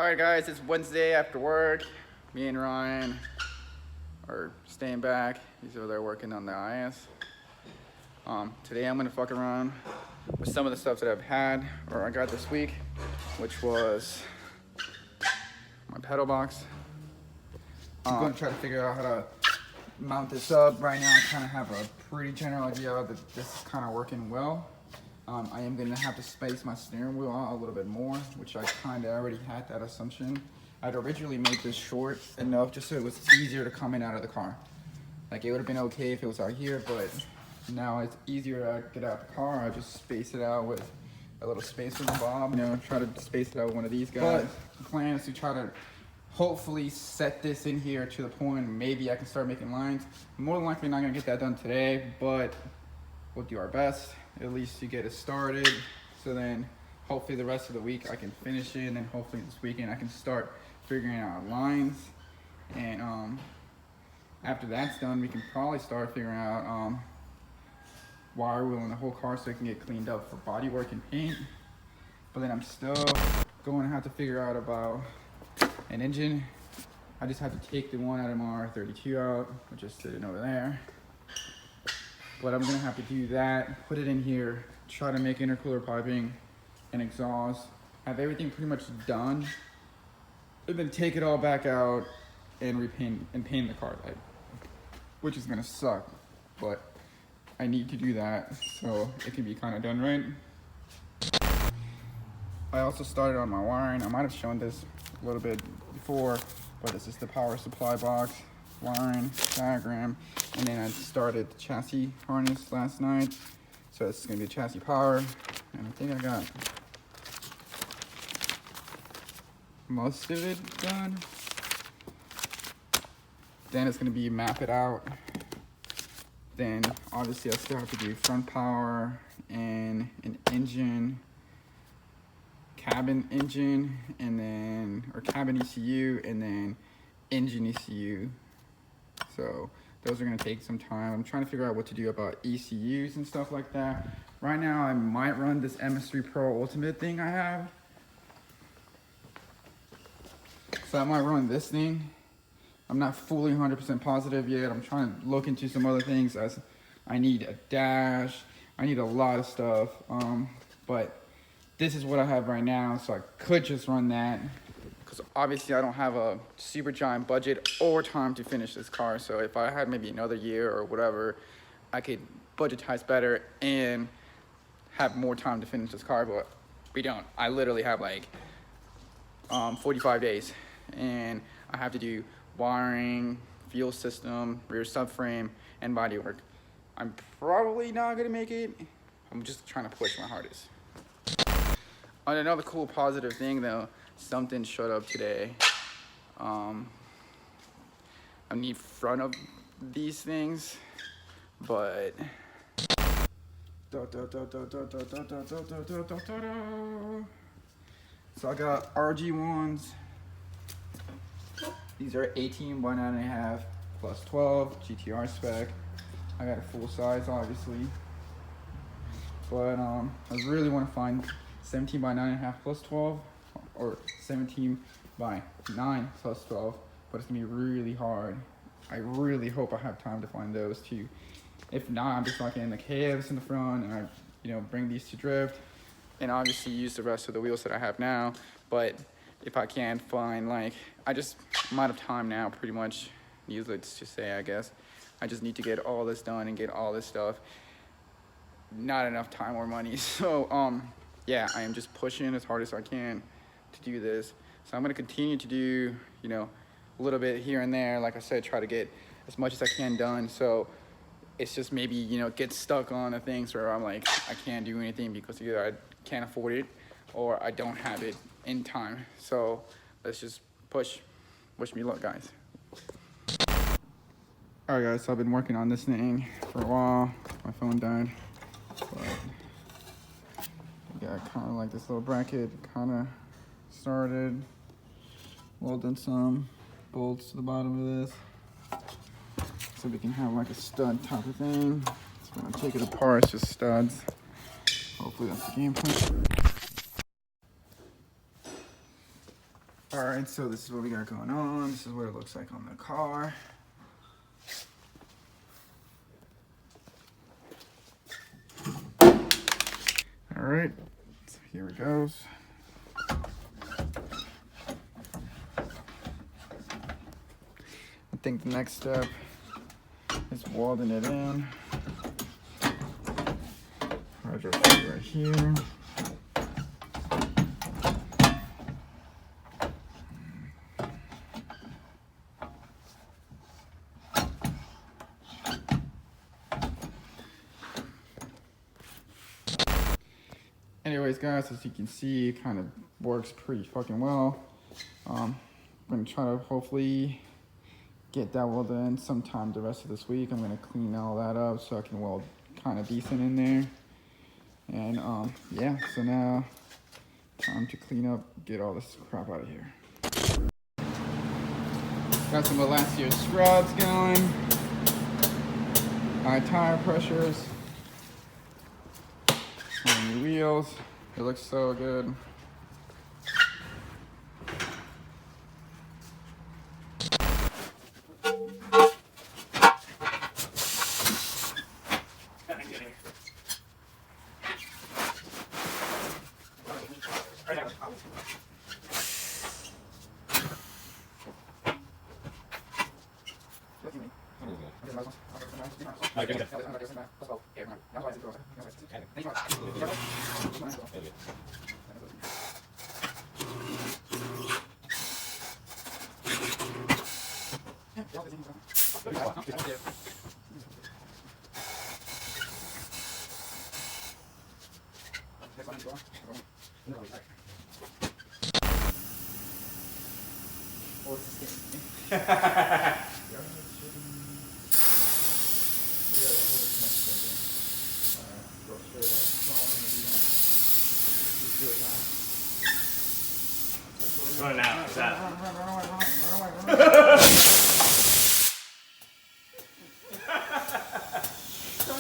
Alright guys, it's Wednesday after work. Me and Ryan are staying back. He's over there working on the IS. Today I'm gonna fuck around with some of the stuff that I've had or I got this week, which was my pedal box. I'm gonna try to figure out how to mount this up. Right now I kind of have a pretty general idea that this is kind of working well. I am gonna have to space my steering wheel out a little bit more, which I kind of already had that assumption. I'd originally made this short enough just so it was easier to come in out of the car. Like it would have been okay if it was out here, but now it's easier to get out the car. I just space it out with a little spacer bob, you know, try to space it out with one of these guys. But the plan is to try to hopefully set this in here to the point maybe I can start making lines. More than likely not gonna get that done today, but we'll do our best at least to get it started. So then hopefully the rest of the week I can finish it, and then hopefully this weekend I can start figuring out lines. And after that's done, we can probably start figuring out wire wheeling the whole car so it can get cleaned up for body work and paint. But then I'm still going to have to figure out about an engine. I just have to take the one out of my R32 out, which is sitting over there. But I'm gonna have to do that, put it in here, try to make intercooler piping and exhaust, have everything pretty much done, and then take it all back out and repaint and paint the car light, which is gonna suck, but I need to do that so it can be kind of done right. I also started on my wiring. I might have shown this a little bit before, but this is the power supply box, wiring diagram, and then I started the chassis harness last night. So this is gonna be chassis power, and I think I got most of it done. Then it's gonna be map it out. Then obviously I still have to do front power and an engine, cabin engine, and then, or cabin ECU, and then engine ECU. So those are gonna take some time. I'm trying to figure out what to do about ECUs and stuff like that. Right now I might run this MS3 Pro Ultimate thing I have. So I might run this thing. I'm not fully 100% positive yet. I'm trying to look into some other things, as I need a dash. I need a lot of stuff, but this is what I have right now, so I could just run that. Because obviously I don't have a super giant budget or time to finish this car. So if I had maybe another year or whatever, I could budgetize better and have more time to finish this car, but we don't. I literally have like 45 days, and I have to do wiring, fuel system, rear subframe, and body work. I'm probably not gonna make it. I'm just trying to push my hardest. On another cool positive thing though, something showed up today. I need front of these things, but so I got RG1s. These are 18 by 9.5 plus 12 GTR spec. I got a full size obviously, but I really want to find 17 by 9.5 plus 12, or 17 by 9 plus 12, but it's gonna be really hard. I really hope I have time to find those too. If not, I'm just locking in the KFs in the front, and I bring these to drift, and obviously use the rest of the wheels that I have now. But if I can't find, like, I'm out of time now pretty much, needless to say, I guess. I just need to get all this done and get all this stuff. Not enough time or money. So yeah, I am just pushing as hard as I can to do this. So I'm gonna continue to do, a little bit here and there. Like I said, try to get as much as I can done. So it's just maybe, get stuck on the things where I'm like, I can't do anything because either I can't afford it or I don't have it in time. So let's just push. Wish me luck, guys. All right, guys, so I've been working on this thing for a while. My phone died, but yeah, kind of like this little bracket kind of started. Welded some bolts to the bottom of this so we can have like a stud type of thing. So when I take it apart, it's just studs. Hopefully that's the game plan. All right, so this is what we got going on. This is what it looks like on the car. All right, so here it goes. I think the next step is welding it in. Hydro right here. Anyways, guys, as you can see, it kind of works pretty fucking well. I'm gonna try to hopefully get that welded in sometime the rest of this week. I'm gonna clean all that up so I can weld kind of decent in there. And yeah, so now time to clean up, get all this crap out of here. Got some of last year's scrubs going. High tire pressures. New wheels. It looks so good. Run out. What's that? I'm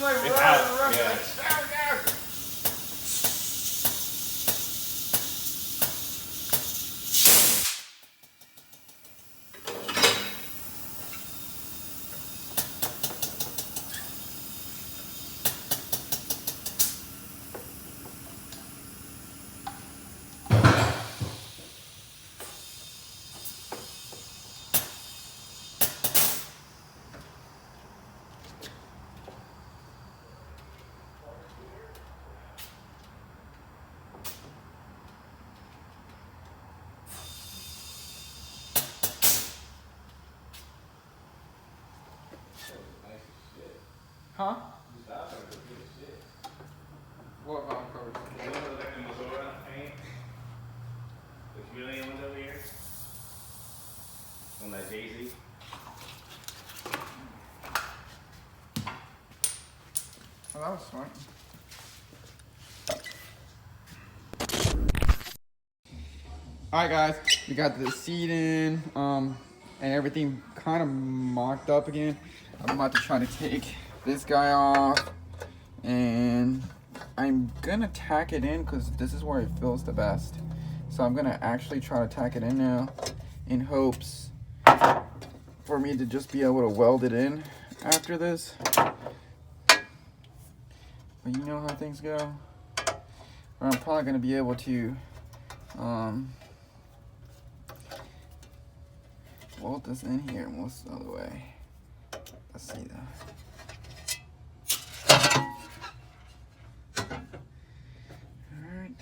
like, It's run, out. run, Yeah. like, shout. Huh? What about covers? On that Jay-Z. Oh, that was smart. All right, guys, we got the seat in, and everything kind of mocked up again. I'm about to try to take this guy off, and I'm gonna tack it in because this is where it feels the best. So I'm gonna actually try to tack it in now, in hopes for me to just be able to weld it in after this. But you know how things go. But I'm probably gonna be able to weld this in here most of the way. Let's see that. Alright.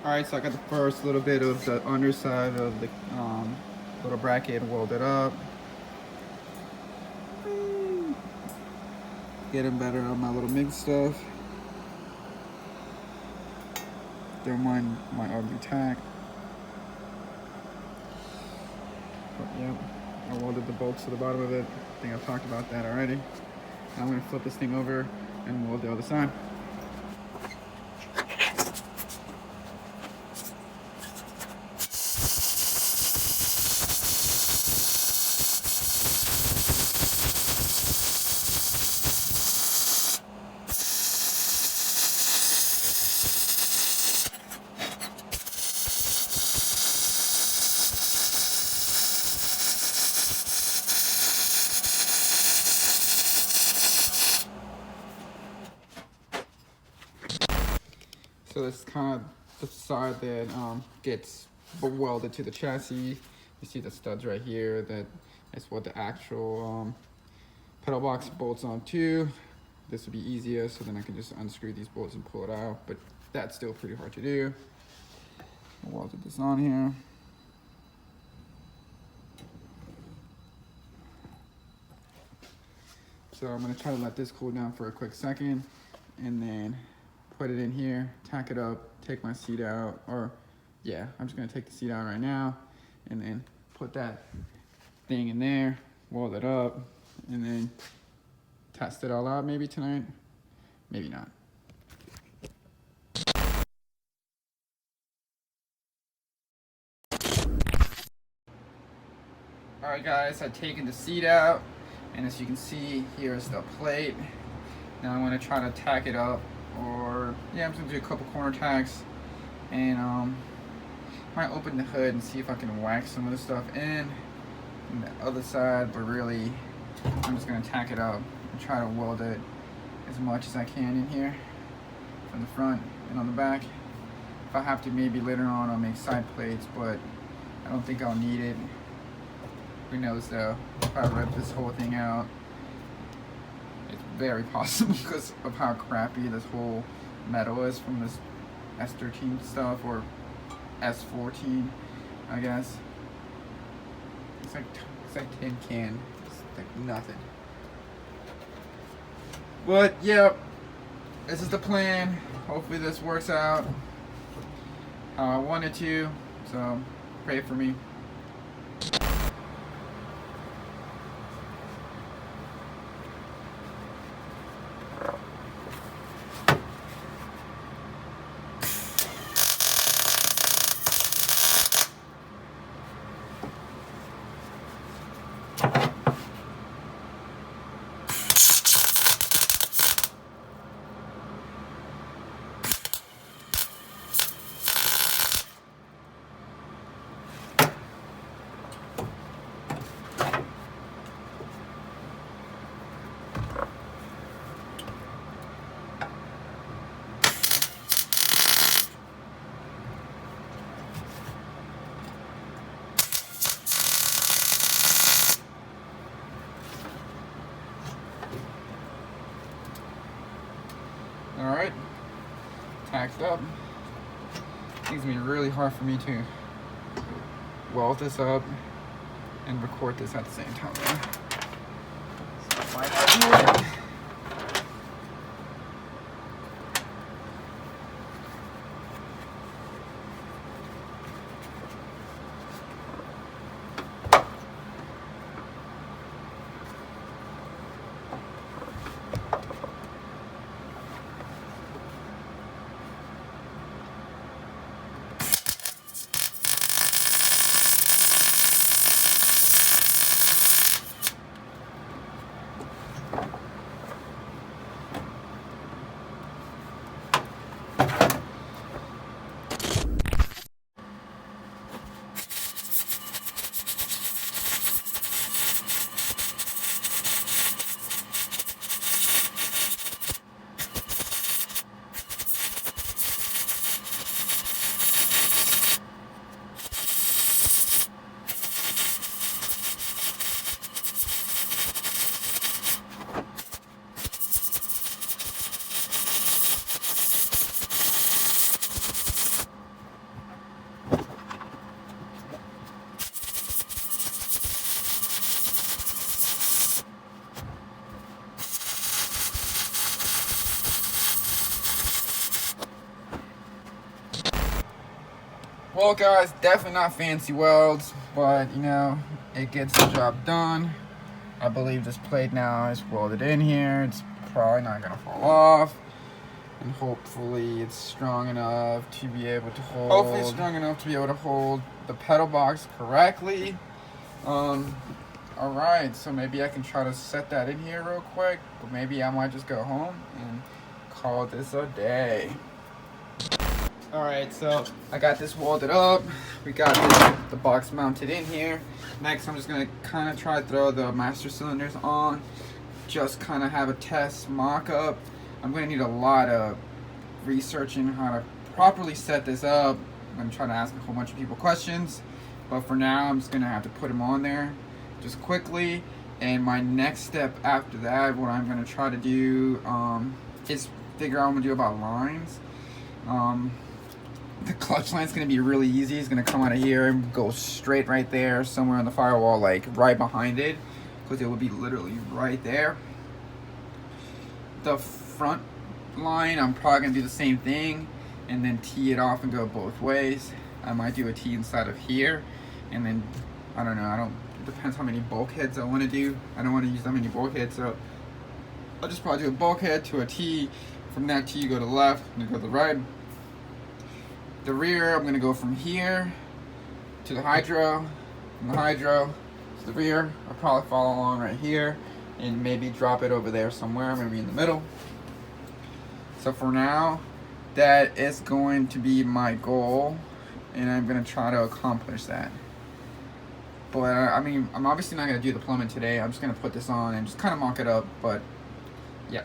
Alright, so I got the first little bit of the underside of the little bracket welded up. Getting better on my little MIG stuff. Don't mind my ugly tack. But yeah, I welded the bolts to the bottom of it. I think I've talked about that already. Now I'm gonna flip this thing over and weld the other side. So this is kind of the side that gets welded to the chassis. You see the studs right here. That is what the actual pedal box bolts on to. This would be easier, so then I can just unscrew these bolts and pull it out, but that's still pretty hard to do. I welded this on here. So I'm gonna try to let this cool down for a quick second and then put it in here, tack it up, take my seat out, or yeah, I'm just gonna take the seat out right now and then put that thing in there, weld it up, and then test it all out maybe tonight, maybe not. All right guys, I've taken the seat out, and as you can see, here's the plate. Now I'm gonna try to tack it up, or yeah, I'm just gonna do a couple corner tacks, and might open the hood and see if I can wax some of the stuff in the other side, but really, I'm just gonna tack it up and try to weld it as much as I can in here, from the front and on the back. If I have to, maybe later on I'll make side plates, but I don't think I'll need it. Who knows though, if I rip this whole thing out, it's very possible because of how crappy this whole metal is from this S13 stuff, or S14, I guess. It's like tin can, it's like nothing. But yeah, this is the plan. Hopefully this works out how I want it to, so pray for me. Alright, tacked up. It's gonna be really hard for me to weld this up and record this at the same time. So I might have to do it. Well, guys, definitely not fancy welds, but you know, it gets the job done. I believe this plate now is welded in here. It's probably not gonna fall off, and hopefully it's strong enough to be able to hold. Hopefully, it's strong enough to be able to hold the pedal box correctly. All right, so maybe I can try to set that in here real quick, but maybe I might just go home and call this a day. All right, so I got this welded up. We got the box mounted in here. Next, I'm just gonna kind of try to throw the master cylinders on, just kind of have a test mock-up. I'm gonna need a lot of researching how to properly set this up. I'm gonna try to ask a whole bunch of people questions, but for now, I'm just gonna have to put them on there just quickly. And my next step after that, what I'm gonna try to do is figure out what I'm gonna do about lines. The clutch line's gonna be really easy. It's gonna come out of here and go straight right there, somewhere on the firewall, like right behind it, because it will be literally right there. The front line, I'm probably gonna do the same thing and then tee it off and go both ways. I might do a tee inside of here, and then I don't know. It depends how many bulkheads I want to do. I don't want to use that many bulkheads, so I'll just probably do a bulkhead to a tee. From that tee, you go to the left and you go to the right. The rear, I'm gonna go from here to the hydro, from the hydro to the rear. I'll probably follow along right here and maybe drop it over there somewhere, maybe in the middle. So for now, that is going to be my goal, and I'm gonna try to accomplish that. But I mean, I'm obviously not gonna do the plumbing today. I'm just gonna put this on and just kind of mock it up, but yeah.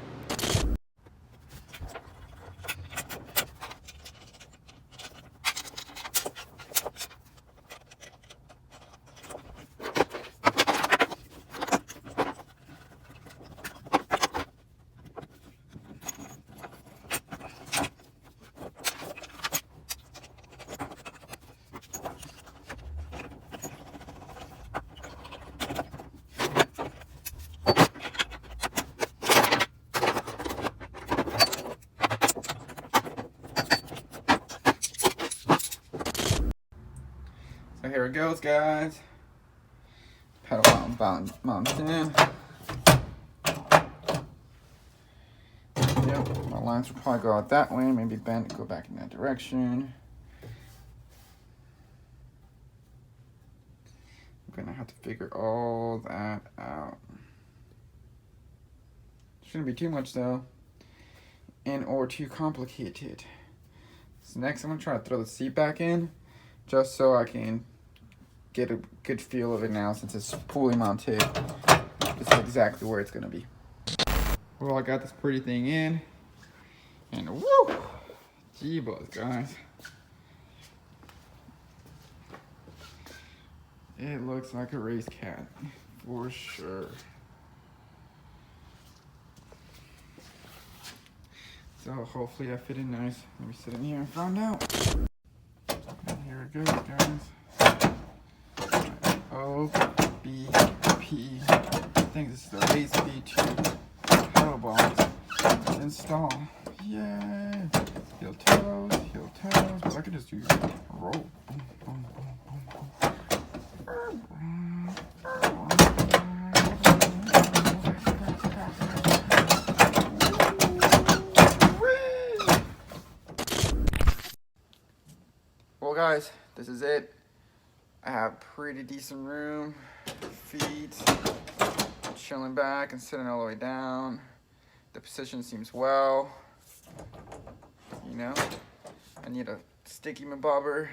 So here it goes, guys. Pedal mounts in. Yep, my lines will probably go out that way, maybe bend, go back in that direction. I'm gonna have to figure all that out. Shouldn't be too much though, and or too complicated. So next I'm gonna try to throw the seat back in, just so I can get a good feel of it now, since it's fully mounted. This is exactly where it's gonna be. Well, I got this pretty thing in, and woo, gee-buzz, guys. It looks like a race cat, for sure. So hopefully I fit in nice. Let me sit in here and find out. And here it goes, guys. OBP. I think this is the ASP2 pedal box. Install. Yay! Heel toes, but I could just do a roll. Boom, boom, boom, boom, Well, guys, this is it. I have pretty decent room, feet, chilling back and sitting all the way down. The position seems well, you know. I need a sticky bobber,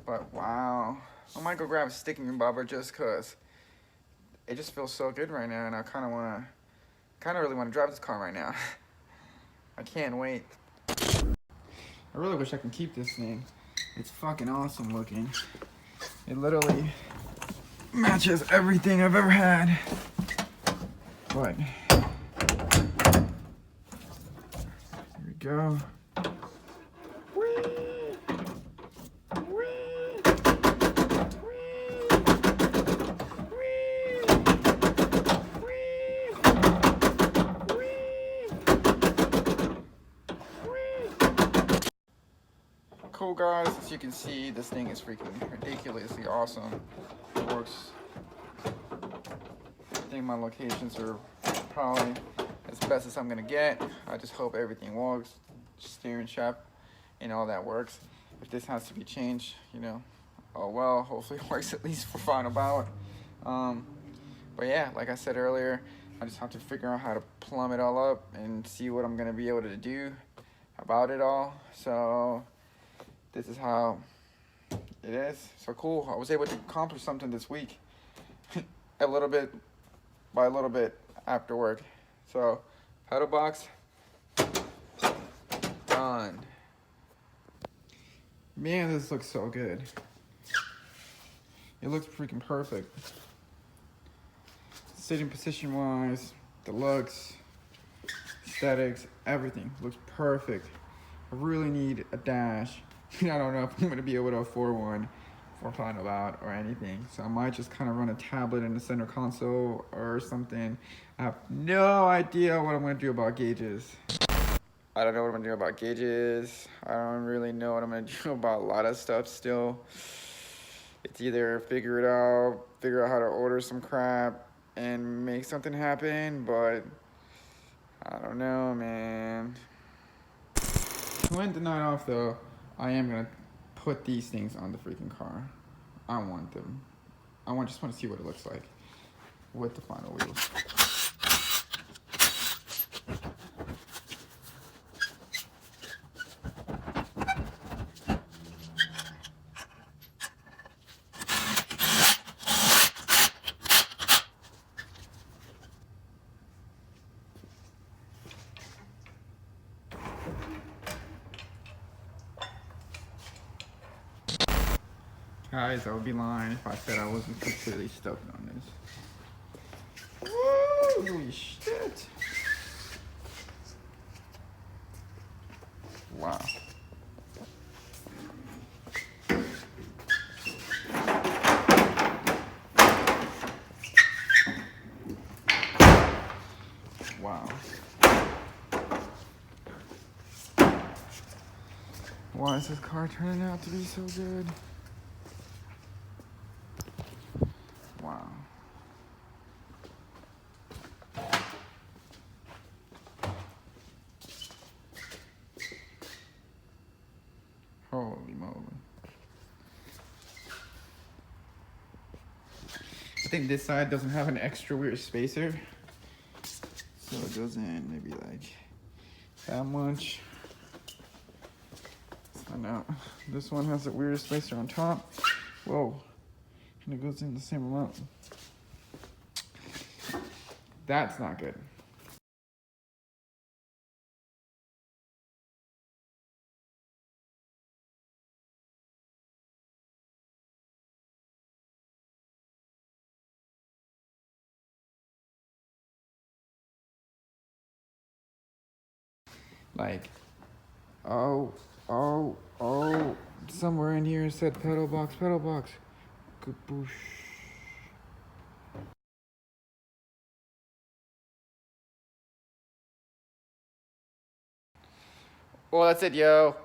but wow. I might go grab a sticky bobber just cause it just feels so good right now, and I kind of really want to drive this car right now. I can't wait. I really wish I could keep this thing. It's fucking awesome looking. It literally matches everything I've ever had. But here we go. cool, guys. As you can see, this thing is freaking ridiculously awesome. It works. I think my locations are probably as best as I'm gonna get. I just hope everything works, steering shaft and all that works. If this has to be changed, you know, oh well, hopefully it works at least for final bout. But yeah, like I said earlier, I just have to figure out how to plumb it all up and see what I'm gonna be able to do about it all. So this is how it is. So cool. I was able to accomplish something this week. A little bit by a little bit after work. So pedal box done. Man, this looks so good. It looks freaking perfect. Sitting position wise, the looks, aesthetics, everything looks perfect. I really need a dash. I don't know if I'm gonna be able to afford one for final bout or anything. So I might just kind of run a tablet in the center console or something. I have no idea what I'm gonna do about gauges. I don't know what I'm gonna do about gauges. I don't really know what I'm gonna do about a lot of stuff still. It's either figure out how to order some crap and make something happen, but I don't know, man. To end the night off though, I am gonna put these things on the freaking car. I want them. Just want to see what it looks like with the final wheels. Guys, I would be lying if I said I wasn't completely stoked on this. Holy shit. Wow. Wow. Why is this car turning out to be so good? Wow. Holy moly. I think this side doesn't have an extra weird spacer. So it goes in maybe like that much. So now this one has a weird spacer on top. Whoa. And it goes in the same amount. That's not good. Like, oh, somewhere in here it said pedal box. Kaboosh. Well, that's it, yo.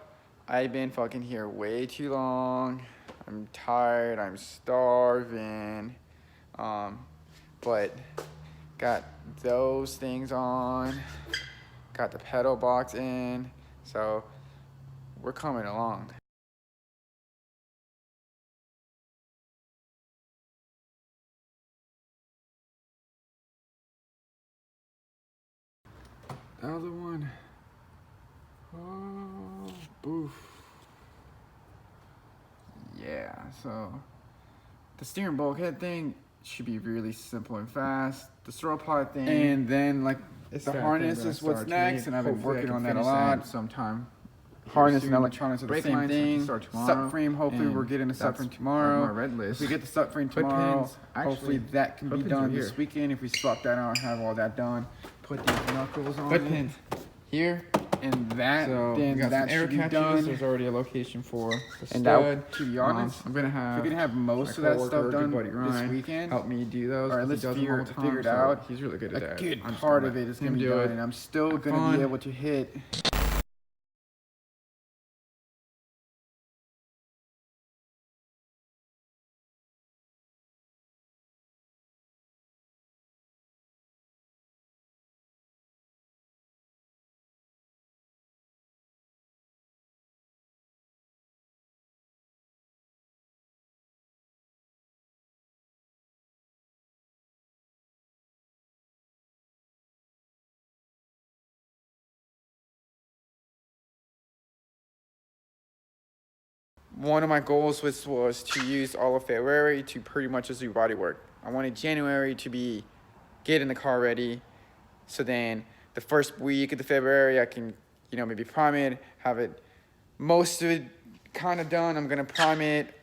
I've been fucking here way too long. I'm tired, I'm starving. But got those things on. Got the pedal box in. So we're coming along. The other one. Oh, boof. Yeah, so the steering bulkhead thing should be really simple and fast. The throw pod thing, and then like the harness is what's next, and I've been working on that a lot. Sometime. Harness and electronics are the same thing. Subframe, hopefully we're getting a subframe tomorrow. Red list. If we get the subframe tomorrow, hopefully that can be done this weekend. If we swap that out, have all that done. Put these knuckles on it here and that. So then that should be done. There's already a location for the stud. And that, to be honest, we're gonna have most of that stuff done this weekend. Help me do those, or at least figure it out. He's really good at that. A good part of it is gonna be done, and I'm still gonna be able to hit one of my goals was to use all of February to pretty much just do body work. I wanted January to be getting the car ready. So then the first week of the February, I can, you know, maybe prime it, have it, most of it kind of done. I'm going to prime it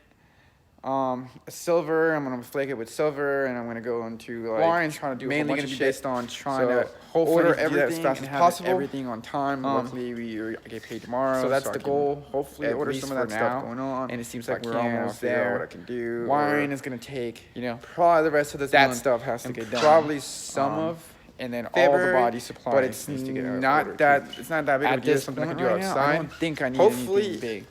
silver. I'm going to flake it with silver, and I'm going to go into like Wiring, trying to do mainly a whole bunch gonna of be shit. based on trying to hopefully order do that as everything fast and as have possible. everything on time. Luckily, we get paid tomorrow. So that's I the can goal. Hopefully at order least some of that for stuff now. going on. And it seems If like I we're can, almost I'll figure out there. what I can do. Wiring or, is going to take, you know, probably the rest of this that month, stuff has to and get done. probably some of and then February, all the body supplies but it's needs to get not ordered that too. it's not that big of a At deal. this Something I point can do right now, outside. I don't think I need Hopefully, anything big.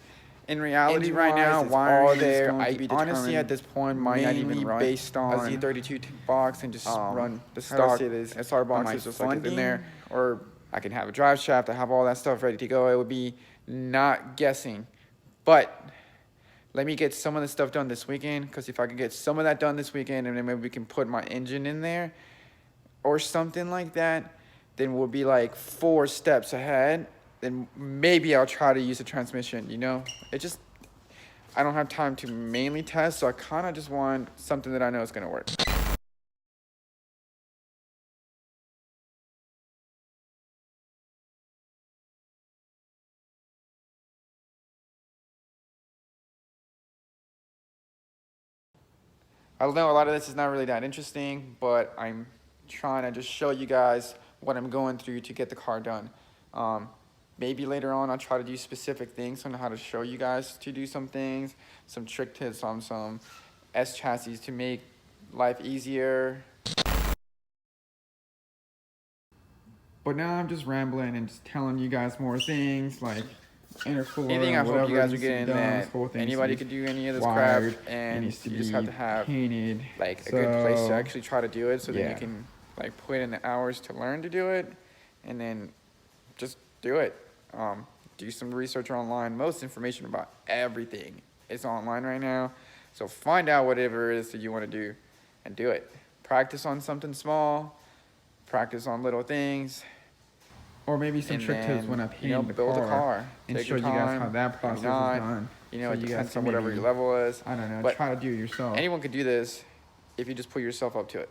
in reality, Engine right now, wise, it's wiring all is there. going to I be honestly at determined this point might not even mainly run based on a Z32 box and just run the how do I stock say this? SR On my boxes just like it's in there. funding, or I can have a drive shaft. I have all that stuff ready to go. It would be not guessing, but let me get some of the stuff done this weekend, because if I can get some of that done this weekend, and then maybe we can put my engine in there or something like that, then we'll be like 4 steps ahead. Then maybe I'll try to use a transmission, you know? I don't have time to mainly test, so I kind of just want something that I know is going to work. I know a lot of this is not really that interesting, but I'm trying to just show you guys what I'm going through to get the car done. Maybe later on I'll try to do specific things on how to show you guys to do some things, some trick tips on some S chassis to make life easier. But now I'm just rambling and just telling you guys more things like intercooler. Anything I hope you guys are getting that anybody could could do any of this crap, wired, and needs to you just be have to have painted. like a good place to So, actually try to do it, so then yeah. you can like put in the hours to learn to do it, and then just do it. Do some research online. Most information about everything is online right now, so find out whatever it is that you want to do and do it. Practice on something small, practice on little things, Or maybe some and trick tips then, when I you know, paint build the a car. and Take show your you guys time, how that maybe process not. is done. You know, So it you depends guys on can whatever maybe, your level is. I don't know, But try to do it yourself. anyone could do this if you just put yourself up to it.